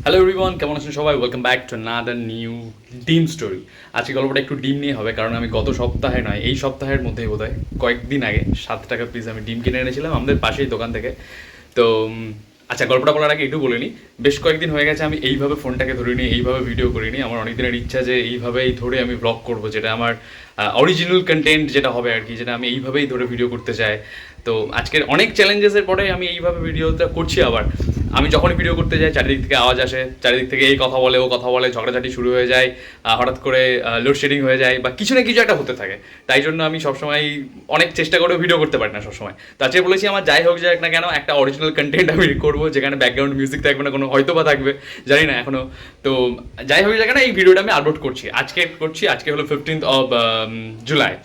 Hello everyone, কেমন আছেন সবাই? Welcome back to another new ডিম স্টোরি। আজকে গল্পটা একটু ডিম নিয়ে হবে, কারণ আমি গত সপ্তাহে নয়, এই সপ্তাহের মধ্যেই বোধহয় কয়েকদিন আগে 7 টাকা পিস আমি ডিম কিনে এনেছিলাম আমাদের পাশেই দোকান থেকে। তো আচ্ছা, গল্পটা বলার আগে একটু বলে নিই। বেশ কয়েকদিন হয়ে গেছে আমি এইভাবে ফোনটাকে ধরিনি, এইভাবে ভিডিও করিনি। আমার অনেক দিনের ইচ্ছা যে এইভাবেই ধরে আমি ব্লগ করব, যেটা আমার অরিজিনাল কন্টেন্ট যেটা হবে আর কি, যেটা আমি এইভাবেই ধরে ভিডিও করতে চাই। তো আজকের অনেক চ্যালেঞ্জেসের পরে আমি এইভাবে ভিডিওটা করছি। আবার আমি যখনই ভিডিও করতে যাই চারিদিক থেকে আওয়াজ আসে, চারিদিক থেকে এই কথা বলে ও কথা বলে, ঝগড়াঝাটি শুরু হয়ে যায়, হঠাৎ করে লোডশেডিং হয়ে যায় বা কিছু না কিছু একটা হতে থাকে। তাই জন্য আমি সবসময় অনেক চেষ্টা করেও ভিডিও করতে পারি না সবসময়। তো আজকে বলেছি আমার যাই হোক যাক না কেন একটা অরিজিনাল কন্টেন্ট আমি করবো, যেখানে ব্যাকগ্রাউন্ড মিউজিক থাকবে না, কোনো হয়তো বা থাকবে, জানি না এখনো। তো যাই হোক যাক না, এই ভিডিওটা আমি আপলোড করছি আজকে হলো 15th অফ জুলাই।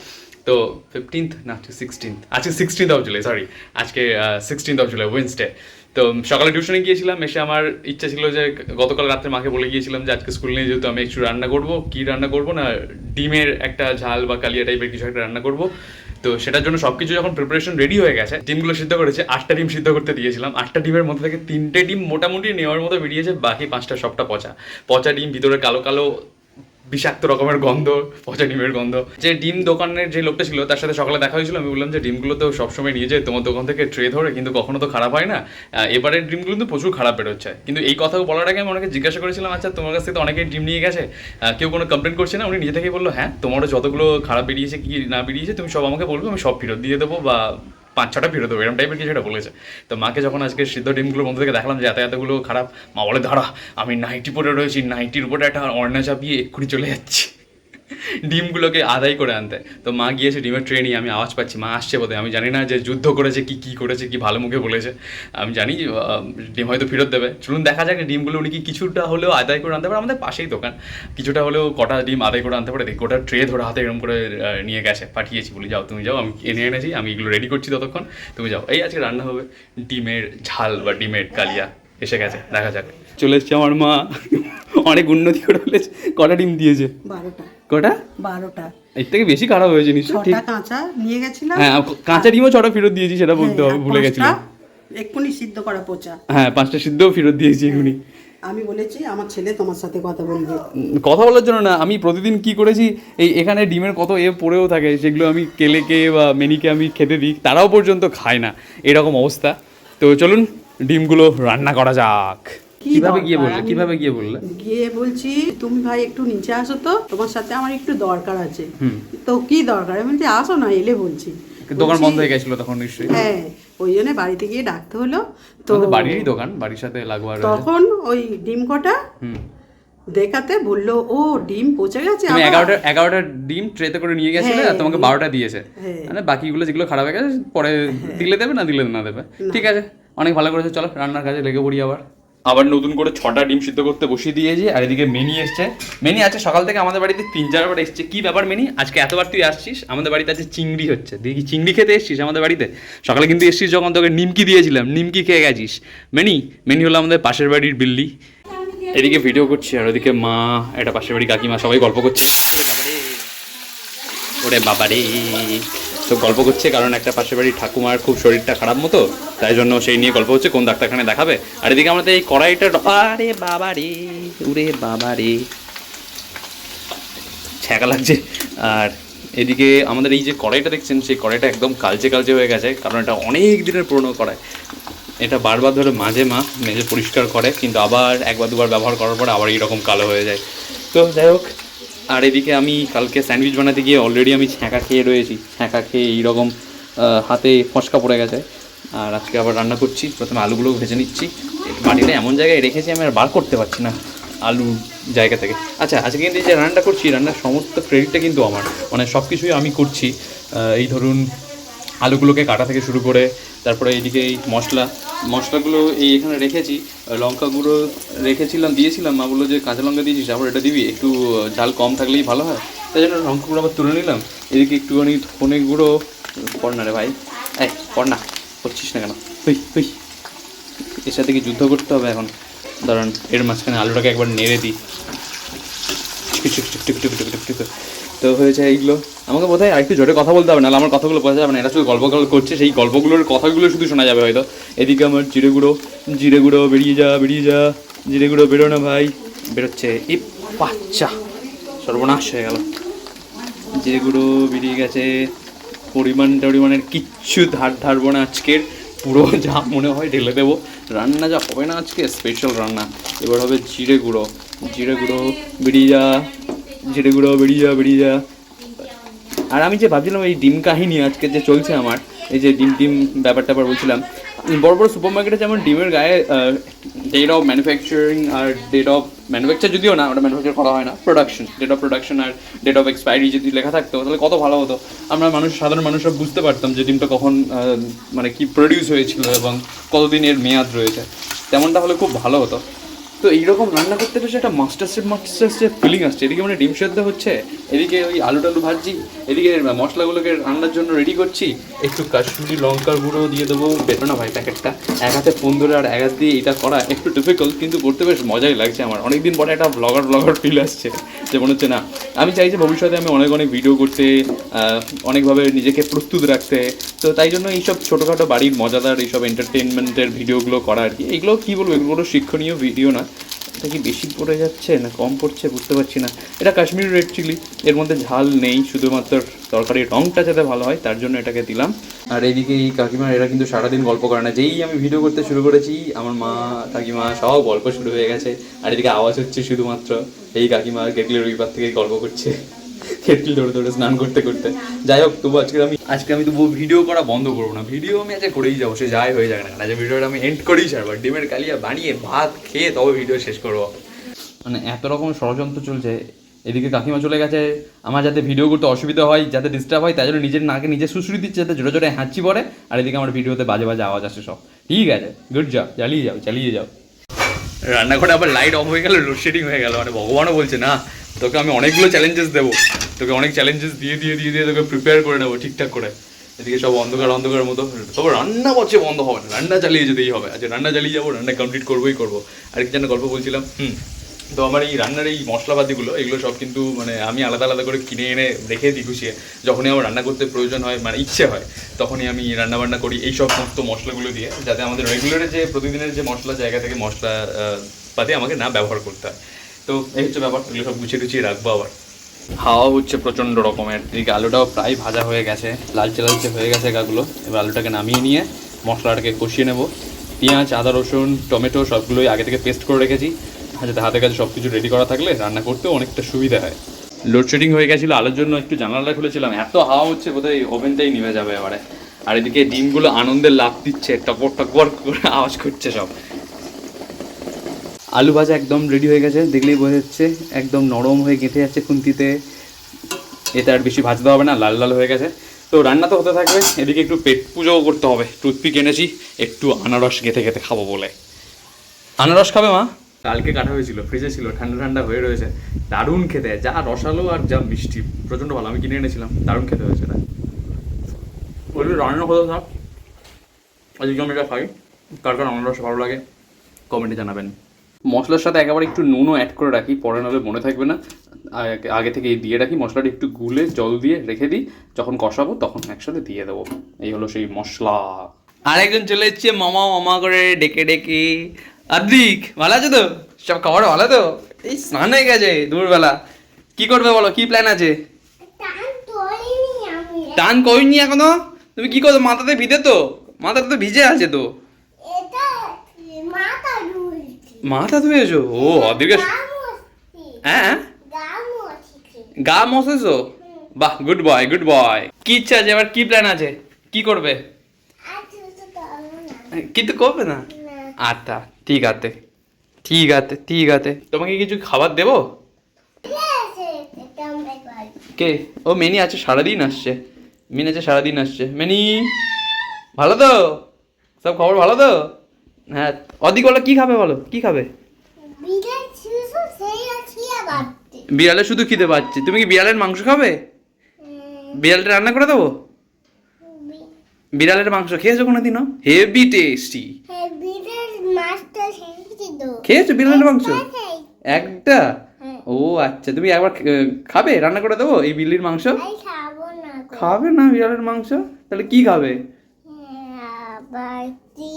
তো 15th না, 16th, আজকে 16th অফ জুলাই, সরি, আজকে 16th অফ জুলাই, ওয়েডনেসডে। তো সকালে টিউশনে গিয়েছিলাম, এসে আমার ইচ্ছা ছিল যে গতকাল রাত্রে মাকে বলে গিয়েছিলাম যে আজকে স্কুল নিয়ে যেহেতু আমি একটু রান্না করবো, কী রান্না করবো না, ডিমের একটা ঝাল বা কালিয়া টাইপের কিছু একটা রান্না করবো। তো সেটার জন্য সব কিছু যখন প্রিপারেশন রেডি হয়ে গেছে, ডিমগুলো সিদ্ধ করেছে, 8টা ডিম সিদ্ধ করতে দিয়েছিলাম। 8টা ডিমের মধ্যে থেকে 3টে ডিম মোটামুটি নেওয়ার মতো বেরিয়েছে, বাকি 5টা সবটা পচা। পচা ডিম, ভিতরে কালো কালো বিষাক্ত রকমের গন্ধ, পচা ডিমের গন্ধ। যে ডিম দোকানের যে লোকটা ছিল তার সাথে সকালে দেখা হয়েছিল, আমি বললাম যে ডিমগুলো তো সবসময় নিয়ে যায় তোমার দোকান থেকে ট্রে ধরে, কিন্তু কখনো তো খারাপ হয় না, এবারের ডিমগুলো কিন্তু প্রচুর খারাপ বেরোচ্ছে। কিন্তু এই কথা বলার আগে আমি ওনাকে জিজ্ঞাসা করেছিলাম, আচ্ছা তোমার কাছ থেকে তো অনেকেই ডিম নিয়ে গেছে, কেউ কোনো কমপ্লেন করছে না? উনি নিজে থেকেই বললো, হ্যাঁ, তোমারও যতগুলো খারাপ বেরিয়েছে কি না বেরিয়েছে তুমি সব আমাকে বলবে, আমি সব ফেরত দিয়ে দেবো বা 5-6টা ফেরত দেবো, এরকম টাইপের কিছু একটা বলেছে। তো মাকে যখন আজকে সিদ্ধ ডিমগুলোর মধ্যে থেকে দেখলাম যে এতগুলো খারাপ, মা বলে, দাঁড়া, আমি নাইটি পরে রয়েছি, নাইটির উপরে একটা অর্ণা চাপিয়ে এক্ষুনি চলে যাচ্ছি ডিমগুলোকে আদায় করে আনতে। তো মা গিয়েছে ডিমের ট্রে নিয়ে, আমি আওয়াজ পাচ্ছি মা আসছে বোধহয়। আমি জানি না যে যুদ্ধ করেছে কি করেছে, কি ভালো মুখে বলেছে। আমি জানি ডিম হয়তো ফেরত দেবে। চলুন দেখা যাক ডিমগুলো উনি কি কিছুটা হলেও আদায় করে আনতে পারে। আমাদের পাশেই দোকান, কিছুটা হলেও কটা ডিম আদায় করে আনতে পারে। দেখি ওটা ট্রে ধরে হাতে এরকম করে নিয়ে গেছে, পাঠিয়েছি, বলি যাও তুমি যাও, আমি এনেছি, আমি এগুলো রেডি করছি, ততক্ষণ তুমি যাও। এই আজকে রান্না হবে ডিমের ঝাল বা ডিমের কালিয়া। এসে গেছে, দেখা যাক। চলে এসছে আমার মা, অনেক উন্নতি করে ফেলেছে। কটা ডিম দিয়েছে? 12টা। কটা? 12টা। এর থেকে বেশি খারাপ হয়েছে নিশ্চয়ই। ঠিক, 6টা কাঁচা নিয়ে গেছিলাম। হ্যাঁ, কাঁচা ডিমও 6টা ফেরত দিয়েছি, সেটা বলতে হবে, ভুলে গেছিলাম। এক্ষুনি সিদ্ধ করা পচা। হ্যাঁ, 5টা সিদ্ধও ফেরত দিয়েছি এখনই। আমি বলেছি আমার ছেলে তোমার সাথে কথা বলবে। কথা বলার জন্য না, আমি প্রতিদিন কি করেছি, এখানে ডিমের কত পড়েও থাকে, সেগুলো আমি কেলেকে বা মেনিকে আমি খেতে দিই, তারাও পর্যন্ত খায় না, এরকম অবস্থা। তো চলুন ডিমগুলো রান্না করা যাক। কিভাবে গিয়ে বললে? গিয়ে বলছি, তুমি ভাই একটু নিচে আসো তো, তোমার সাথে আমার একটু দরকার আছে। তো কি দরকার? আমি বলছি আসো না, এলে বলছি। দোকান বন্ধ হয়ে গেছিল তখন নিশ্চয়ই। হ্যাঁ, ওই জন্য বাড়িতে গিয়ে ডাকতে হলো। তো বাড়িরই দোকান, বাড়ির সাথে লাগোয়া রয়েছে। তখন ওই ডিম কটা দেখাতে বললো, ও ডিম পচে গেছে। তুমি 11টা ডিম ট্রেতে করে নিয়ে গেছিলে, আর তোমাকে 12টা দিয়েছে। মানে বাকিগুলো যেগুলো খারাপ হয়ে গেছে পরে দিলে দেবে, না দিলে না দেবে। ঠিক আছে, অনেক ভালো করেছে, চলো রান্নার কাজে লেগে পড়ি। আবার নতুন করে 6টা ডিম সিদ্ধ করতে বসিয়ে দিয়েছি। আর এদিকে মেনি এসছে। মেনি আছে সকাল থেকে আমাদের বাড়িতে 3-4বার এসছে। কি ব্যাপার মেনি, আজকে এতবার তুই আসছিস? আমাদের বাড়িতে আছে চিংড়ি হচ্ছে। দেখি চিংড়ি খেতে এসছিস আমাদের বাড়িতে? সকালে কিন্তু এসছিস যখন, তোকে নিমকি দিয়েছিলাম, নিমকি খেয়ে গেছিস। মেনি হলো আমাদের পাশের বাড়ির বিল্লি। এদিকে ভিডিও করছি আর ওদিকে মা, একটা পাশের বাড়ি কাকিমা, সবাই গল্প করছে। ওরে বাবারে, তো গল্প করছে কারণ একটা পাশের বাড়ির ঠাকুমার খুব শরীরটা খারাপ মতো, তাই জন্য সেই নিয়ে গল্প হচ্ছে কোন ডাক্তারখানে দেখাবে। আর এদিকে আমাদের এই কড়াইটা, আরে বাবারে, ওরে বাবারে, ছ্যাঁকা লাগছে। আর এদিকে আমাদের এই যে কড়াইটা দেখছেন, সেই কড়াইটা একদম কালচে হয়ে গেছে, কারণ এটা অনেক দিনের পুরনো কড়াই। এটা বারবার ধরে মেজে পরিষ্কার করে, কিন্তু আবার 1-2বার ব্যবহার করার পরে আবার এইরকম কালো হয়ে যায়। তো যাই হোক। আর এদিকে আমি কালকে স্যান্ডউইচ বানাতে গিয়ে অলরেডি আমি ছ্যাঁকা খেয়ে রয়েছি, ছ্যাঁকা খেয়ে এইরকম হাতে ফসকা পড়ে গেছে। আর আজকে আবার রান্না করছি, প্রথমে আলুগুলো ভেজে নিচ্ছি। বাটিটা এমন জায়গায় রেখেছি আমি আর বার করতে পারছি না আলু জায়গা থেকে। আচ্ছা, আজকে কিন্তু এই যে রান্নাটা করছি, রান্নার সমস্ত ক্রেডিটটা কিন্তু আমার, মানে সব কিছুই আমি করছি। এই ধরুন আলুগুলোকে কাটা থেকে শুরু করে, তারপরে এইদিকে এই মশলাগুলো এখানে রেখেছি। লঙ্কা গুঁড়ো দিয়েছিলাম, মা বললো যে কাঁচা লঙ্কা দিয়েছিস, আবার এটা দিবি, একটু ঝাল কম থাকলেই ভালো হয়, তাই জন্য লঙ্কা গুঁড়ো আবার তুলে নিলাম। এদিকে একটুখানি ধনে গুঁড়ো, কর না রে ভাই, কর না, করছিস না কেন তুই? এর সাথে কি যুদ্ধ করতে হবে এখন? ধরুন এর মাঝখানে আলুটাকে একবার নেড়ে দিই। তো তো হয়েছে এইগুলো। আমাকে বোধহয় আরেকটু জোরে কথা বলতে হবে, নাহলে আমার কথাগুলো বোঝা যাবে না। এরা শুধু গল্প করছে, সেই গল্পগুলোর কথাগুলো শুধু শোনা যাবে হয়তো। এদিকে আমার জিরে গুঁড়ো বেরিয়ে যা জিরে গুঁড়ো বেরো না ভাই, বেরোচ্ছে। এই বাচ্চা সর্বনাশ হয়ে গেল। জিরে গুঁড়ো বেরিয়ে গেছে, পরিমাণের কিচ্ছু ধারবো না আজকের, পুরো যা মনে হয় ঢেলে দেবো। রান্না যা হবে না আজকে, স্পেশাল রান্না। এবার হবে জিরে গুঁড়ো বেরিয়ে যা, জিরে গুঁড়ো বেরিয়ে যা। আর আমি যে ভাবছিলাম এই ডিম কাহিনী আজকে যে চলছে আমার, এই যে ডিম ব্যাপারটা বলছিলাম, বড় বড় সুপার মার্কেটে যেমন ডিমের গায়ে ডেট অফ ম্যানুফ্যাকচারিং আর ডেট অফ ম্যানুফ্যাকচার, যদিও না ওটা ম্যানুফ্যাকচার করা হয় না, ডেট অফ প্রোডাকশন আর ডেট অফ এক্সপায়ারি যদি লেখা থাকতো তাহলে কত ভালো হতো। আমরা সাধারণ মানুষরা বুঝতে পারতাম যে ডিমটা কখন মানে কি প্রডিউস হয়েছিল এবং কতদিনের মেয়াদ রয়েছে, তেমনটা হলে খুব ভালো হতো। তো এইরকম রান্না করতে বেশ একটা মাস্টার শেফ ফিলিং আসছে। এদিকে মানে ডিম সেদ্ধ হচ্ছে, এদিকে ওই আলু টালু ভাজছি, এদিকে মশলাগুলোকে রান্নার জন্য রেডি করছি। একটু কাশ্মীরি লঙ্কার গুঁড়ো দিয়ে দেবো, বেটো না ভাই প্যাকেটটা, এক হাতে ফোন ধরে আর এক হাত দিয়ে এটা করা একটু ডিফিকাল্ট, কিন্তু করতে বেশ মজাই লাগছে আমার। অনেকদিন পরে একটা ব্লগার ফিল আসছে, যে মনে হচ্ছে না আমি চাইছি ভবিষ্যতে আমি অনেক ভিডিও করতে, অনেকভাবে নিজেকে প্রস্তুত রাখতে। তো তাই জন্য এইসব ছোটোখাটো বাড়ির মজাদার এইসব এন্টারটেনমেন্টের ভিডিওগুলো করা আর কি। এগুলো কী বলবো, এগুলো শিক্ষণীয় ভিডিও না। এটা কি বেশি পড়ে যাচ্ছে না কম পড়ছে বুঝতে পারছি না। এটা কাশ্মীরি রেড চিলি, এর মধ্যে ঝাল নেই, শুধুমাত্র তরকারির রঙটা যাতে ভালো হয় তার জন্য এটাকে দিলাম। আর এইদিকে এই কাকিমা এরা কিন্তু সারাদিন গল্প করে না, যেই আমি ভিডিও করতে শুরু করেছি আমার মা কাকিমা সব গল্প শুরু হয়ে গেছে। আর এদিকে আওয়াজ হচ্ছে শুধুমাত্র এই কাকিমা কেটলির ওই পার থেকে গল্প করছে, কেটলি ধরে স্নান করতে। যাই হোক, তবু আজকে আমি তবু ভিডিও করা বন্ধ করবো না। ভিডিও আমি আজকে করেই যাবো, সে যাই হয়ে যাবে না, যে ভিডিওটা আমি এন্ড করেই ছাড়বো। ডিমের কালিয়া বানিয়ে ভাত খেয়ে তবে ভিডিও শেষ করবো। মানে এত রকম ষড়যন্ত্র চলছে। এদিকে কাকিমা চলে গেছে, আমার যাতে ভিডিও করতে অসুবিধা হয়, যাতে ডিস্টার্ব হয়, তাই জন্য নিজের নাকে নিজে সুশ্রী দিচ্ছে, যাতে জোরে হাঁচি পড়ে। আর এদিকে আমার ভিডিওতে বাজে আওয়াজ আসে সব। ঠিক আছে, গুড জব, চালিয়ে যাও। রান্নাঘরে আবার লাইট অফ হয়ে গেল, লোডশেডিং হয়ে গেল। মানে ভগবানও বলছে না, তোকে আমি অনেকগুলো চ্যালেঞ্জেস দেবো, তোকে অনেক চ্যালেঞ্জেস দিয়ে তোকে প্রিপেয়ার করে নেবো ঠিকঠাক করে। এদিকে সব অন্ধকার মতো। তবে রান্না বলছে বন্ধ হবে না, রান্না চালিয়ে যেতেই হবে। আচ্ছা, রান্না চালিয়ে যাবো, রান্না কমপ্লিট করবো। আর কি যেন গল্প বলছিলাম। তো আমার এই রান্নার এই মশলাপাতিগুলো, এগুলো সব কিন্তু মানে আমি আলাদা করে কিনে এনে রেখে দিই গুছিয়ে। যখনই আমার রান্না করতে প্রয়োজন হয়, মানে ইচ্ছে হয়, তখনই আমি রান্না করি এই সব সমস্ত মশলাগুলো দিয়ে, যাতে আমাদের রেগুলারে যে প্রতিদিনের যে মশলা জায়গা থেকে মশলা পাতি আমাকে না ব্যবহার করতে হয়। তো এই হচ্ছে ব্যাপার, এগুলো সব গুছিয়ে রাখবো। আবার হাওয়া হচ্ছে প্রচণ্ড রকমের। এদিকে আলুটাও প্রায় ভাজা হয়ে গেছে, লালচে হয়ে গেছে গাগুলো। এবার আলুটাকে নামিয়ে নিয়ে মশলাটাকে কষিয়ে নেব। পেঁয়াজ, আদা, রসুন, টমেটো সবগুলোই আগে থেকে পেস্ট করে রেখেছি, যাতে হাতে কাছে সব কিছু রেডি করা থাকলে রান্না করতেও অনেকটা সুবিধা হয়। লোডশেডিং হয়ে গেছিলো, আলোর জন্য একটু জানালা খুলেছিলাম, এত হাওয়া হচ্ছে বোধহয় ওভেনটাই নিভে যাবে এবারে। আর এদিকে ডিমগুলো আনন্দের লাফ দিচ্ছে, টকবক করে আওয়াজ করছে সব। আলু ভাজা একদম রেডি হয়ে গেছে, দেখলেই বোঝা যাচ্ছে একদম নরম হয়ে গেঁথে যাচ্ছে খুন্তিতে। এতে আর বেশি ভাজতে হবে না, লাল হয়ে গেছে। তো রান্না তো হতে থাকবে, এদিকে একটু পেট পুজোও করতে হবে। টুথপিক এনেছি, একটু আনারস গেঁথে খাবো বলে। আনারস খাবে মা? কালকে কাটা হয়েছিল, ফ্রিজে ছিল, ঠান্ডা হয়ে রয়েছে। দারুণ খেতে, যা রসালো আর যা মিষ্টি, প্রচণ্ড ভালো। আমি কিনে এনেছিলাম, দারুণ খেতে হয়েছে। তাই বলবি রান্না হতে থাক, আজকে আমি এটা খাই। কার আনারস ভালো লাগে কমেন্টে জানাবেন। মশলার সাথে একেবারে একটু নুনও অ্যাড করে রাখি, পরে নাহলে মনে থাকবে না। আগে থেকে দিয়ে রাখি, মশলাটা একটু গুলে জল দিয়ে রেখে দিই, যখন কষাবো তখন একসাথে দিয়ে দেবো। এই হলো সেই মশলা। আরেকজন চলে এসছে মামা করে ডেকে। আদ্রিক, ভালো আছো তো? সব খাবার ভালো তো? এই স্নান হয়ে গেছে দুপুরবেলা। কি করবে বলো, কি প্ল্যান আছে? টান করিনি এখনো? তুমি কি করছো? মাথাতে ভিজে তো, মাথাটা তো ভিজে আছে তো। মাথা ধুয়েছো? ও অদ্রিকে, হ্যাঁ গা মশেছো? বাহ, গুড বয়। কি ইচ্ছা আছে এবার, কি প্ল্যান আছে, কি করবে? কিন্তু করবে না? আচ্ছা, ঠিক আছে। তোমাকে কিছু খাবার দেবো? কে? ও মেনি আছে, সারাদিন আসছে। মেনি ভালো তো? সব খবর ভালো তো? হ্যাঁ। অদিক বলো, কি খাবে বলো, কি খাবে? বিড়ালে শুধু খিদে পাচ্ছে, তুমি কি বিড়ালের মাংস খাবে? বিড়ালটা রান্না করে দেবো? বিড়ালের মাংস খেয়েছো কোনোদিনও? Heavy tasty. খেয়েছো বিড়ালের মাংস? একটা? ও আচ্ছা, তুমি একবার খাবে, রান্না করে দেবো এই বিল্লির মাংস? আমি খাবো না গো। খাবে না বিড়ালের মাংস? তাহলে কি খাবে? বাটি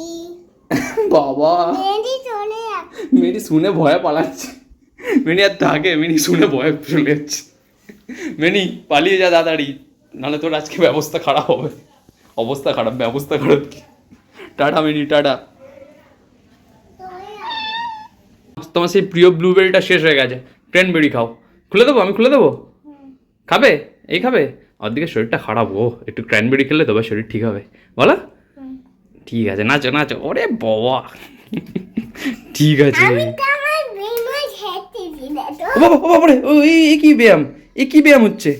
বাবা, মেহেদি চলে যাচ্ছে। মিনি শুনে ভয়ে পালাচ্ছে। মিনি আর থাকে, মিনি শুনে ভয়ে চলে যাচ্ছে। মিনি পালিয়ে যা তাড়াতাড়ি, নাহলে তোর আজকে ব্যবস্থা খারাপ হবে। অবস্থা খারাপ, ব্যবস্থা খারাপ। Tata mini, tata. তোমার সেই প্রিয় ব্লুবেরিটা শেষ হয়ে গেছে, ক্র্যানবেরি খাও। খুলে দেবো, আমি খুলে দেবো। খাবে? এই খাবে? ওদিকে শরীরটা খারাপ, ও একটু ক্র্যানবেরি খেলে তবে শরীর ঠিক হবে, বলো? ঠিক আছে, নাচো নাচো। ওরে বাবা, ঠিক আছে। আমি তো আমার বিমা খেতে দিলে তো। ও বাবা, ও বাবা রে, ও এই কি ব্যায়াম? এই কি ব্যায়াম হচ্ছে?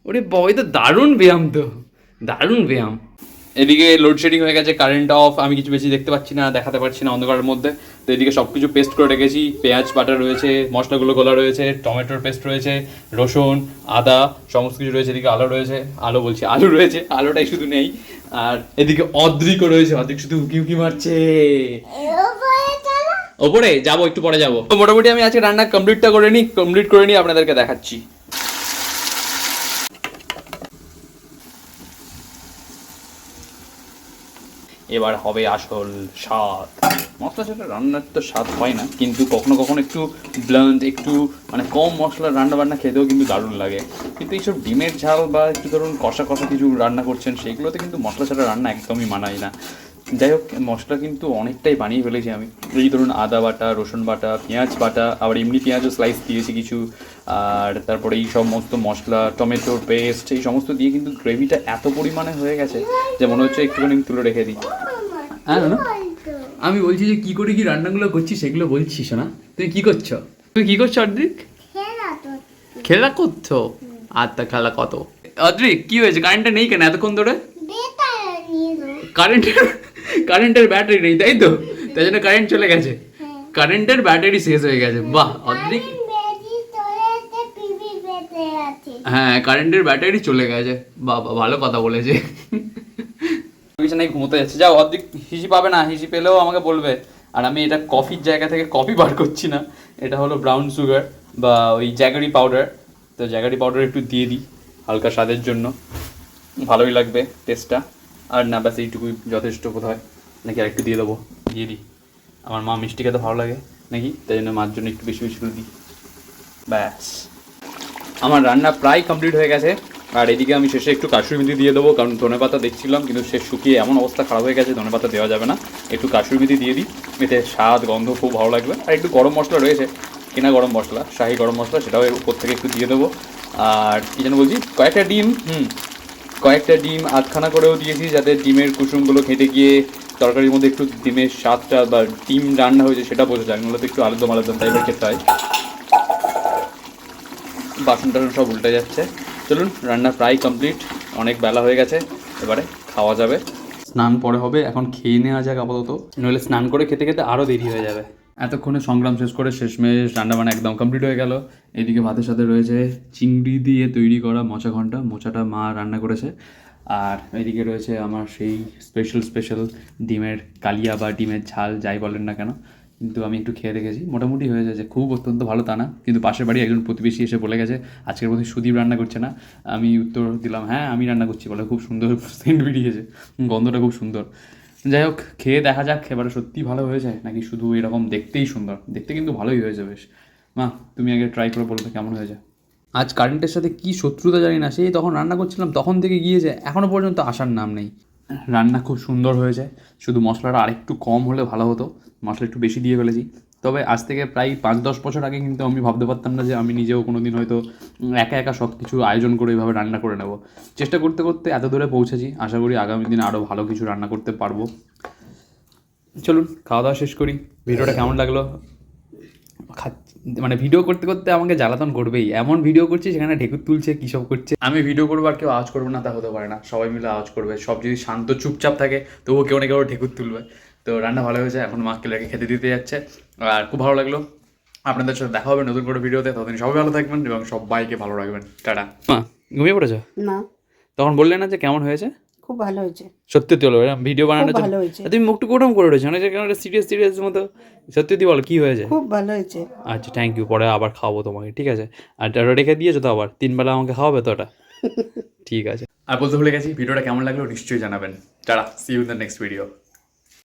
ওরে বাবা, এই তো দারুণ ব্যায়াম, তো দারুণ ব্যায়াম। এদিকে লোডশেডিং হয়ে গেছে, কারেন্ট অফ, আমি কিছু বেশি দেখতে পাচ্ছি না, দেখাতে পারছি না অন্ধকারের মধ্যে। তো এদিকে সব কিছু পেস্ট করে রেখেছি, পেঁয়াজ বাটা রয়েছে, মশলাগুলো গোলা রয়েছে, টমেটোর পেস্ট রয়েছে, রসুন, আদা সমস্ত কিছু রয়েছে। এদিকে আলু রয়েছে, আলু রয়েছে, আলুটাই শুধু নেই। আর এদিকে অদ্রিকও রয়েছে, অদ্রিক শুধু উকি উকি মারছে। ওপরে চলো। ওপরে যাবো, একটু পরে যাবো। তো মোটামুটি আমি আজকে রান্না কমপ্লিট করে নিই আপনাদেরকে দেখাচ্ছি। এবার হবে আসল স্বাদ। মশলা ছাড়া রান্নার তো স্বাদ হয় না, কিন্তু কখনো কখনো একটু ব্লান্ট, একটু মানে কম মশলার রান্না বান্না খেতেও কিন্তু দারুণ লাগে। কিন্তু এইসব ডিমের ঝাল বা একটু ধরুন কষা কষা কিছু রান্না করছেন, সেইগুলোতে কিন্তু মশলা ছাড়া রান্না একদমই মানায় না। যাই হোক, মশলা কিন্তু অনেকটাই বানিয়ে ফেলেছি আমি। এই ধরুন আদা বাটা, রসুন বাটা, পেঁয়াজ বাটা, আবার এমনি পেঁয়াজও স্লাইস দিয়েছি কিছু। আর তারপরে এই সমস্ত মশলা, টমেটোর পেস্ট, এই সমস্ত দিয়ে কিন্তু গ্রেভিটা এত পরিমাণে হয়ে গেছে যে মনে হচ্ছে একটুখানি আমি তুলে রেখে দিই। হ্যাঁ না, আমি বলছি যে কি করে কি রান্নাগুলো করছি সেগুলো বলছি শোনা। তুমি কি করছো? অদ্রিক? খেলা তো। খেলা করছো? আচ্ছা, খেলা কত? অদ্রিক কি হয়েছে? কারেন্টটা নেই কেন এতক্ষণ ধরে? বেটা নিয়ে যাও। কারেন্টের ব্যাটারি নেই, তাই তো? তাই জন্য কারেন্ট চলে গেছে। কারেন্টের ব্যাটারি শেষ হয়ে গেছে। বাহ অদ্রিক, বেটি চলে যাচ্ছে, পিপি বেঁচে আছে। হ্যাঁ কারেন্টের ব্যাটারি চলে গেছে। বাবা ভালো কথা বলেছে। বিছানায় ঘুমোতে যাচ্ছে। যাও অর্ধেক, হিসি পাবে না, হিসি পেলেও আমাকে বলবে। আর আমি এটা কফির জায়গা থেকে কফি বার করছি না, এটা হলো ব্রাউন সুগার বা ওই জ্যাগারি পাউডার। তো জ্যাগারি পাউডার একটু দিয়ে দিই হালকা স্বাদের জন্য, ভালোই লাগবে টেস্টটা। আর না ব্যাস এইটুকুই যথেষ্ট বোধ হয়, নাকি আর একটু দিয়ে দেবো? দিয়ে দিই। আমার মা মিষ্টি খেতে ভালো লাগে নাকি, তাই জন্য মার জন্য একটু বেশি বেশি করে দিই। ব্যাস, আমার রান্না প্রায় কমপ্লিট হয়ে গেছে। আর এদিকে আমি শেষে একটু কাসুরি মেথি দিয়ে দেবো, কারণ ধনেপাতা দেখছিলাম কিন্তু সে শুকিয়ে এমন অবস্থা খারাপ হয়ে গেছে, ধনেপাতা দেওয়া যাবে না। একটু কাসুরি মেথি দিয়ে দিই, এতে স্বাদ গন্ধ খুব ভালো লাগবে। আর একটু গরম মশলা রয়েছে, কেনা গরম মশলা, শাহি গরম মশলা, সেটাও এর উপর থেকে একটু দিয়ে দেবো। আর কী যেন বলছি, কয়েকটা ডিম আধখানা করেও দিয়েছি, যাতে ডিমের কুসুমগুলো খেতে গিয়ে তরকারির মধ্যে একটু ডিমের স্বাদটা বা ডিম রান্না হয়েছে সেটা বোঝা যায়, এগুলোতে একটু আলাদম টাইপের খেতে হয়। বাসন টাসন সব উল্টে যাচ্ছে। চলুন, রান্না প্রায় কমপ্লিট, অনেক বেলা হয়ে গেছে, এবারে খাওয়া যাবে। স্নান পরে হবে, এখন খেয়ে নেওয়া যাক আপাতত, নইলে স্নান করে খেতে খেতে আরও দেরি হয়ে যাবে। এতক্ষণে সংগ্রাম শেষ করে শেষমেশ রান্নাবান্না একদম কমপ্লিট হয়ে গেল। এদিকে ভাতের সাথে রয়েছে চিংড়ি দিয়ে তৈরি করা মোচা ঘন্টা, মোচাটা মা রান্না করেছে। আর এদিকে রয়েছে আমার সেই স্পেশাল ডিমের কালিয়া বা ডিমের ঝাল, যাই বলেন না কেন। কিন্তু আমি একটু খেয়ে দেখেছি, মোটামুটি হয়ে যায়, যে খুব অত্যন্ত ভালো তা না। কিন্তু পাশের বাড়ি একজন প্রতিবেশী এসে বলে গেছে আজকের মধ্যে সুদীপ রান্না করছে না। আমি উত্তর দিলাম হ্যাঁ আমি রান্না করছি, বলে খুব সুন্দর সেন্ট বেরিয়েছে, গন্ধটা খুব সুন্দর। যাই হোক, খেয়ে দেখা যাক এবারে সত্যি ভালো হয়েছে নাকি শুধু এরকম দেখতেই সুন্দর। দেখতে কিন্তু ভালোই হয়েছে বেশ। মা তুমি আগে ট্রাই করে বলবে কেমন হয়েছে। আজ কারেন্টের সাথে কি শত্রুতা জানি না, সেই তখন রান্না করছিলাম তখন থেকে গিয়েছে, এখনও পর্যন্ত আসার নাম নেই। রান্না খুব সুন্দর হয়েছে, শুধু মশলাটা আরেকটু কম হলে ভালো হতো, মশলা একটু বেশি দিয়ে ফেলেছি। তবে আজ থেকে প্রায় 5-10 বছর আগে কিন্তু আমি ভাবতে পারতাম না যে আমি নিজেও কোনো দিন হয়তো একা সব কিছু আয়োজন করে এইভাবে রান্না করে নেব। চেষ্টা করতে করতে এত দূরে পৌঁছেছি, আশা করি আগামী দিনে আরও ভালো কিছু রান্না করতে পারবো। চলুন খাওয়া দাওয়া শেষ করি। ভিডিওটা কেমন লাগলো? মানে ভিডিও করতে করতে আমাকে জ্বালাতন করবেই, এমন ভিডিও করছি সেখানে ঢেকুর তুলছে, কী সব করছে। আমি ভিডিও করবো আর কেউ আওয়াজ করবে না তা হতে পারে না, সবাই মিলে আওয়াজ করবে। সব যদি শান্ত চুপচাপ থাকে তবুও কেউ না কেউ ঢেকুর তুলবে। তো রান্না ভালো হয়েছে, এখন মাকে লেগে খেতে দিতে যাচ্ছে। আর খুব ভালো লাগলো। আপনাদের সাথে দেখা হবে নতুন করে ভিডিওতে, ততদিন সবাই ভালো থাকবেন এবং সবাইকে ভালো রাখবেন। টাটা। মা ঘুমিয়ে পড়েছো? না, তখন বললে না যে কেমন হয়েছে? খুব ভালো হয়েছে। সত্যি বলো এরকম ভিডিও বানানোর খুব জন্য ভালো হয়েছে। তুমি মুখটু কোরম করে উঠেছো না কেন সিরিয়াস সিরিয়াস মতো সত্যি বলো কি হয়েছে খুব ভালো হয়েছে। আচ্ছা থ্যাংক ইউ পরে আবার খাওয়াবো তোমাকে ঠিক আছে আর ওটা রেখে দিয়েছো তো আবার 3 বেলা আমাকে খাওয়াবে তো ওটা ঠিক আছে আর বলতে ভুলে গেছি ভিডিওটা কেমন লাগলো নিশ্চয়ই জানাবেন tata see you in the next video